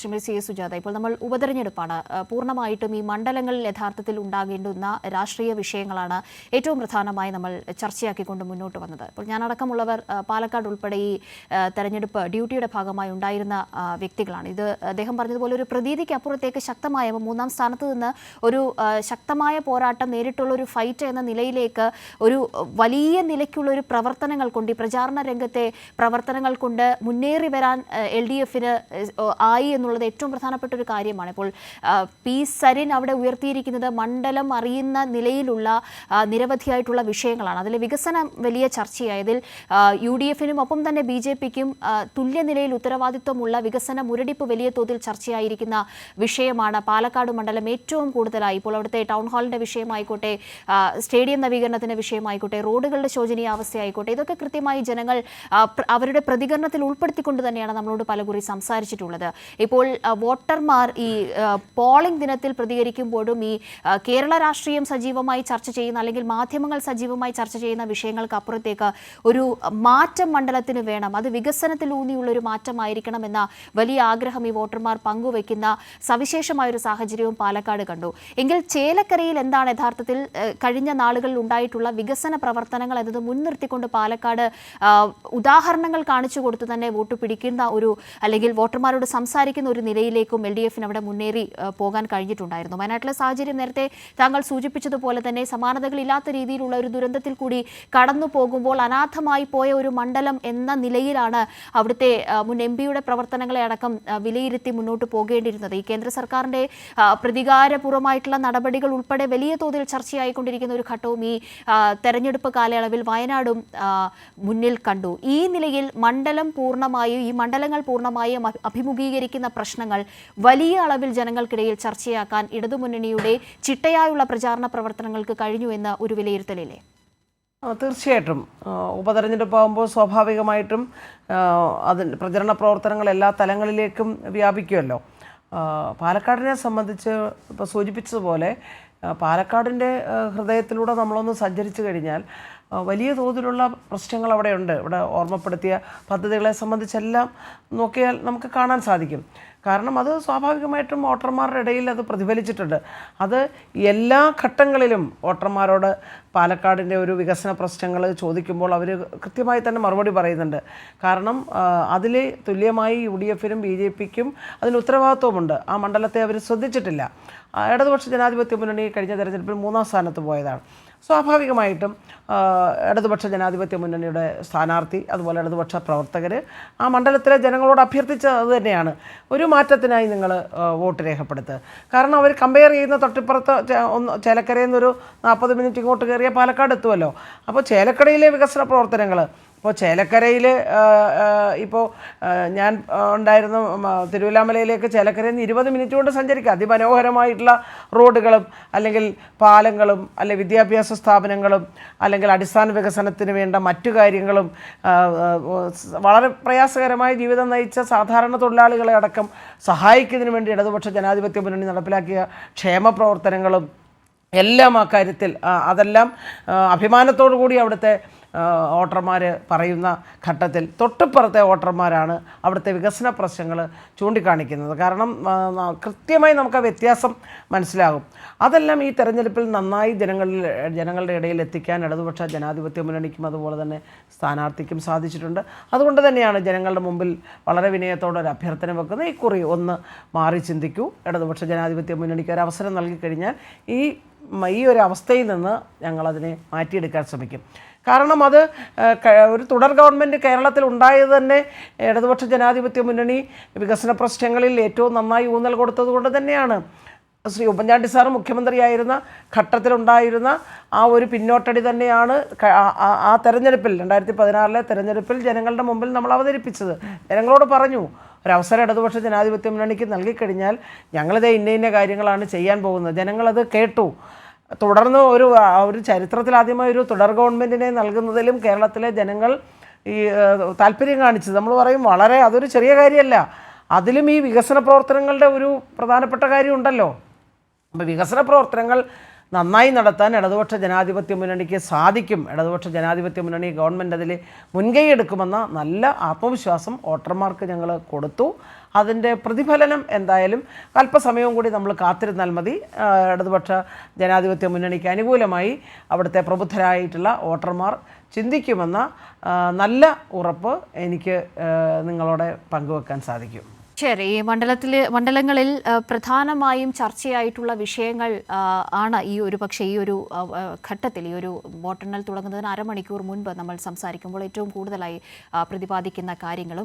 Shrimati C S Sujatha, ഇപ്പോൾ നമ്മൾ ഉപതെരഞ്ഞെടുപ്പാണ്. പൂർണ്ണമായിട്ടും ഈ മണ്ഡലങ്ങളിൽ യഥാർത്ഥത്തിൽ ഉണ്ടാകേണ്ടുന്ന രാഷ്ട്രീയ വിഷയങ്ങളാണ് ഏറ്റവും പ്രധാനമായി നമ്മൾ ചർച്ചയാക്കിക്കൊണ്ട് മുന്നോട്ട് വന്നത്. ഇപ്പോൾ ഞാനടക്കമുള്ളവർ പാലക്കാട് ഉൾപ്പെടെ ഈ തെരഞ്ഞെടുപ്പ് ഡ്യൂട്ടിയുടെ ഭാഗമായി ഉണ്ടായിരുന്ന വ്യക്തികളാണ്. ഇത് അദ്ദേഹം പറഞ്ഞതുപോലെ ഒരു പ്രതീതിക്ക് അപ്പുറത്തേക്ക് ശക്തമായ മൂന്നാം സ്ഥാനത്ത് നിന്ന് ഒരു ശക്തമായ പോരാട്ടം, നേരിട്ടുള്ള ഒരു ഫൈറ്റ് എന്ന നിലയിലേക്ക് ഒരു വലിയ നിലയ്ക്കുള്ള ഒരു പ്രവർത്തനങ്ങൾ കൊണ്ട്, ഈ പ്രചാരണ രംഗത്തെ പ്രവർത്തനങ്ങൾ കൊണ്ട് മുന്നേറി വരാൻ LDF-ന് ആയി എന്നുള്ളത് ഏറ്റവും പ്രധാനപ്പെട്ട ഒരു കാര്യമാണ്. ഇപ്പോൾ പി സരിൻ അവിടെ ഉയർത്തിയിരിക്കുന്നത് മണ്ഡലം അറിയുന്ന നിലയിലുള്ള നിരവധിയായിട്ടുള്ള വിഷയങ്ങളാണ്. അതിലെ വികസനം വലിയ ചർച്ചയായതിൽ UDF-നും ഒപ്പം തന്നെ BJP-ക്കും തുല്യനിലയിൽ ഉത്തരവാദിത്വമുള്ള വികസന മുരടിപ്പ് വലിയ തോതിൽ ചർച്ചയായിരിക്കുന്ന വിഷയമാണ്. പാലക്കാട് മണ്ഡലം ഏറ്റവും കൂടുതലായി ഇപ്പോൾ അവിടുത്തെ ടൗൺ ഹാളിൻ്റെ വിഷയമായിക്കോട്ടെ, സ്റ്റേഡിയം നവീകരണത്തിൻ്റെ വിഷയമായിക്കോട്ടെ, റോഡുകളുടെ ശോചനീയാവസ്ഥയായിക്കോട്ടെ, ഇതൊക്കെ കൃത്യമായി ജനങ്ങൾ അവരുടെ പ്രതികരണത്തിൽ ഉൾപ്പെടുത്തിക്കൊണ്ട് തന്നെയാണ് നമ്മളോട് പലകുറി സംസാരിച്ചിട്ടുള്ളത്. ഇപ്പോൾ വോട്ടർമാർ ഈ പോളിംഗ് ദിനത്തിൽ പ്രതികരിക്കുമ്പോഴും ഈ കേരള രാഷ്ട്രീയം സജീവമായി ചർച്ച ചെയ്യുന്ന, അല്ലെങ്കിൽ മാധ്യമങ്ങൾ സജീവമായി ചർച്ച ചെയ്യുന്ന വിഷയങ്ങൾക്ക് അപ്പുറത്തേക്ക് ഒരു മാറ്റം മണ്ഡലത്തിന് വേണം, അത് വികസനത്തിലൂന്നിയുള്ള ഒരു മാറ്റമായിരിക്കണം എന്ന വലിയ ആഗ്രഹം ഈ വോട്ടർമാർ പങ്കുവയ്ക്കുന്ന സവിശേഷമായൊരു സാഹചര്യവും പാലക്കാട് കണ്ടു. എങ്കിൽ ചേലക്കരയിൽ എന്താണ് യഥാർത്ഥത്തിൽ കഴിഞ്ഞ നാളുകളിൽ ഉണ്ടായിട്ടുള്ള വികസന പ്രവർത്തനങ്ങൾ എന്നത് മുൻനിർത്തിക്കൊണ്ട് പാലക്കാട് ഉദാഹരണങ്ങൾ കാണിച്ചു കൊടുത്തു തന്നെ വോട്ട് പിടിക്കുന്ന ഒരു, അല്ലെങ്കിൽ വോട്ടർമാരോട് സംസാരിക്കുന്ന ഒരു നിലയിലേക്കും LDF-ന് അവിടെ മുന്നേറി പോകാൻ കഴിഞ്ഞിട്ടുണ്ടായിരുന്നു. വയനാട്ടിലെ സാഹചര്യം നേരത്തെ താങ്കൾ സൂചിപ്പിച്ചതുപോലെ തന്നെ സമാനതകളില്ലാത്ത രീതിയിലുള്ള ഒരു ദുരന്തത്തിൽ കൂടി കടന്നു പോകുമ്പോൾ അനാഥമായി പോയ ഒരു മണ്ഡലം എന്ന നിലയിലാണ് അവിടുത്തെ മുൻ MP-യുടെ പ്രവർത്തനങ്ങളെ അടക്കം വിലയിരുത്തി മുന്നോട്ട് പോകേണ്ടിയിരുന്നത്. ഈ കേന്ദ്ര സർക്കാരിൻ്റെ പ്രതികാരപൂർവ്വമായിട്ടുള്ള നടപടികൾ ഉൾപ്പെടെ വലിയ തോതിൽ ചർച്ചയായിക്കൊണ്ടിരിക്കുന്ന ഒരു ഘട്ടവും ഈ തെരഞ്ഞെടുപ്പ് കാലയളവിൽ വയനാടും മുന്നിൽ കണ്ടു. ഈ നിലയിൽ മണ്ഡലങ്ങൾ പൂർണ്ണമായും അഭിമുഖീകരിക്കുന്ന പ്രശ്നങ്ങൾ വലിയ അളവിൽ ജനങ്ങൾക്കിടയിൽ ചർച്ചയാക്കാൻ ഇടതുമുന്നണിയുടെ ചിട്ടയായുള്ള പ്രചാരണ പ്രവർത്തനങ്ങൾക്ക് കഴിഞ്ഞു എന്ന ഒരു വിലയിരുത്തലില്ലേ? തീർച്ചയായിട്ടും ഉപതെരഞ്ഞെടുപ്പാകുമ്പോൾ സ്വാഭാവികമായിട്ടും അതിന് പ്രചരണ പ്രവർത്തനങ്ങൾ എല്ലാ തലങ്ങളിലേക്കും വ്യാപിക്കുമല്ലോ. പാലക്കാടിനെ സംബന്ധിച്ച് ഇപ്പോൾ സൂചിപ്പിച്ചതുപോലെ പാലക്കാടിൻ്റെ ഹൃദയത്തിലൂടെ നമ്മളൊന്ന് സഞ്ചരിച്ചു കഴിഞ്ഞാൽ വലിയ തോതിലുള്ള പ്രശ്നങ്ങൾ അവിടെയുണ്ട്. ഇവിടെ ഓർമ്മപ്പെടുത്തിയ പദ്ധതികളെ സംബന്ധിച്ചെല്ലാം നോക്കിയാൽ നമുക്ക് കാണാൻ സാധിക്കും. കാരണം അത് സ്വാഭാവികമായിട്ടും വോട്ടർമാരുടെ ഇടയിൽ അത് പ്രതിഫലിച്ചിട്ടുണ്ട്. അത് എല്ലാ ഘട്ടങ്ങളിലും വോട്ടർമാരോട് പാലക്കാടിൻ്റെ ഒരു വികസന പ്രശ്നങ്ങൾ ചോദിക്കുമ്പോൾ അവർ കൃത്യമായി തന്നെ മറുപടി പറയുന്നുണ്ട്. കാരണം അതിൽ തുല്യമായി UDF-നും BJP-ക്കും അതിന് ഉത്തരവാദിത്വമുണ്ട്. ആ മണ്ഡലത്തെ അവർ ശ്രദ്ധിച്ചിട്ടില്ല. ഇടതുപക്ഷ ജനാധിപത്യ മുന്നണി കഴിഞ്ഞ തെരഞ്ഞെടുപ്പിൽ 3-ം സ്ഥാനത്ത് പോയതാണ്. സ്വാഭാവികമായിട്ടും ഇടതുപക്ഷ ജനാധിപത്യ മുന്നണിയുടെ സ്ഥാനാർത്ഥി, അതുപോലെ ഇടതുപക്ഷ പ്രവർത്തകർ ആ മണ്ഡലത്തിലെ ജനങ്ങളോട് അഭ്യർത്ഥിച്ചത് തന്നെയാണ്, ഒരു മാറ്റത്തിനായി നിങ്ങൾ വോട്ട് രേഖപ്പെടുത്തുക. കാരണം അവർ കമ്പയർ ചെയ്യുന്ന തൊട്ടിപ്പുറത്ത് ചേലക്കരയിൽ നിന്നൊരു 40 മിനിറ്റ് ഇങ്ങോട്ട് കയറിയ പാലക്കാട് എത്തുമല്ലോ. അപ്പോൾ ചേലക്കരയിലെ വികസന പ്രവർത്തനങ്ങൾ, ഇപ്പോൾ ചേലക്കരയിൽ ഇപ്പോൾ ഞാൻ ഉണ്ടായിരുന്ന തിരുവല്ലാമലയിലേക്ക് ചേലക്കരയിൽ നിന്ന് 20 മിനിറ്റ് കൊണ്ട് സഞ്ചരിക്കുക. അതിമനോഹരമായിട്ടുള്ള റോഡുകളും അല്ലെങ്കിൽ പാലങ്ങളും അല്ലെങ്കിൽ വിദ്യാഭ്യാസ സ്ഥാപനങ്ങളും അല്ലെങ്കിൽ അടിസ്ഥാന വികസനത്തിന് വേണ്ട മറ്റു കാര്യങ്ങളും വളരെ പ്രയാസകരമായ ജീവിതം നയിച്ച സാധാരണ തൊഴിലാളികളെ അടക്കം സഹായിക്കുന്നതിന് വേണ്ടി ഇടതുപക്ഷ ജനാധിപത്യ മുന്നണി നടപ്പിലാക്കിയ ക്ഷേമ പ്രവർത്തനങ്ങളും എല്ലാം ആ കാര്യത്തിൽ അതെല്ലാം അഭിമാനത്തോടു കൂടി അവിടുത്തെ വോട്ടർമാർ പറയുന്ന ഘട്ടത്തിൽ തൊട്ടിപ്പുറത്തെ വോട്ടർമാരാണ് അവിടുത്തെ വികസന പ്രശ്നങ്ങൾ ചൂണ്ടിക്കാണിക്കുന്നത്. കാരണം കൃത്യമായി നമുക്ക് ആ വ്യത്യാസം മനസ്സിലാകും. അതെല്ലാം ഈ തെരഞ്ഞെടുപ്പിൽ നന്നായി ജനങ്ങളുടെ ഇടയിൽ എത്തിക്കാൻ ഇടതുപക്ഷ ജനാധിപത്യ മുന്നണിക്കും അതുപോലെ തന്നെ സ്ഥാനാർത്ഥിക്കും സാധിച്ചിട്ടുണ്ട്. അതുകൊണ്ട് തന്നെയാണ് ജനങ്ങളുടെ മുമ്പിൽ വളരെ വിനയത്തോടെ ഒരു അഭ്യർത്ഥന വെക്കുന്നത്, ഇക്കുറി ഒന്ന് മാറി ചിന്തിക്കൂ, ഇടതുപക്ഷ ജനാധിപത്യ മുന്നണിക്ക് ഒരു അവസരം നൽകിക്കഴിഞ്ഞാൽ ഈ ഒരു അവസ്ഥയിൽ നിന്ന് ഞങ്ങളതിനെ മാറ്റിയെടുക്കാൻ ശ്രമിക്കും. കാരണം അത് ഒരു തുടർ ഗവൺമെൻറ് കേരളത്തിൽ ഉണ്ടായത് തന്നെ ഇടതുപക്ഷ ജനാധിപത്യ മുന്നണി വികസന പ്രശ്നങ്ങളിൽ ഏറ്റവും നന്നായി ഊന്നൽ കൊടുത്തത് കൊണ്ട് തന്നെയാണ്. ശ്രീ ഉമ്മൻചാണ്ടി സാറ് മുഖ്യമന്ത്രിയായിരുന്ന ഘട്ടത്തിലുണ്ടായിരുന്ന ആ ഒരു പിന്നോട്ടടി തന്നെയാണ് ആ തെരഞ്ഞെടുപ്പിൽ 2016 തെരഞ്ഞെടുപ്പിൽ ജനങ്ങളുടെ മുമ്പിൽ നമ്മൾ അവതരിപ്പിച്ചത്. ജനങ്ങളോട് പറഞ്ഞു, ഒരവസരം ഇടതുപക്ഷ ജനാധിപത്യ മുന്നണിക്ക് നൽകിക്കഴിഞ്ഞാൽ ഞങ്ങളിത് ഇന്ന കാര്യങ്ങളാണ് ചെയ്യാൻ പോകുന്നത്. ജനങ്ങളത് കേട്ടു. തുടർന്ന് ഒരു ചരിത്രത്തിലാദ്യമായി ഒരു തുടർ ഗവൺമെൻറ്റിനെ നൽകുന്നതിലും കേരളത്തിലെ ജനങ്ങൾ ഈ താല്പര്യം കാണിച്ചത് നമ്മൾ പറയും വളരെ, അതൊരു ചെറിയ കാര്യമല്ല. അതിലും ഈ വികസന പ്രവർത്തനങ്ങളുടെ ഒരു പ്രധാനപ്പെട്ട കാര്യമുണ്ടല്ലോ. അപ്പോൾ വികസന പ്രവർത്തനങ്ങൾ നന്നായി നടത്താൻ ഇടതുപക്ഷ ജനാധിപത്യ മുന്നണിക്ക് സാധിക്കും. ഇടതുപക്ഷ ജനാധിപത്യ മുന്നണി ഗവൺമെൻറ് അതിൽ മുൻകൈ എടുക്കുമെന്ന നല്ല ആത്മവിശ്വാസം വോട്ടർമാർക്ക് ഞങ്ങൾ കൊടുത്തു. അതിൻ്റെ പ്രതിഫലനം എന്തായാലും അല്പസമയവും കൂടി നമ്മൾ കാത്തിരുന്നാൽ മതി. ഇടതുപക്ഷ ജനാധിപത്യ മുന്നണിക്ക് അനുകൂലമായി അവിടുത്തെ പ്രബുദ്ധരായിട്ടുള്ള വോട്ടർമാർ ചിന്തിക്കുമെന്ന നല്ല ഉറപ്പ് എനിക്ക് നിങ്ങളോട് പങ്കുവെക്കാൻ സാധിക്കും. ശരി, ഈ മണ്ഡലങ്ങളിൽ പ്രധാനമായും ചർച്ചയായിട്ടുള്ള വിഷയങ്ങൾ ആണ് ഈ ഒരു ഘട്ടത്തിൽ, ഈ ഒരു വോട്ടെണ്ണൽ തുടങ്ങുന്നതിന് അരമണിക്കൂർ മുൻപ് നമ്മൾ സംസാരിക്കുമ്പോൾ ഏറ്റവും കൂടുതലായി പ്രതിപാദിക്കുന്ന കാര്യങ്ങളും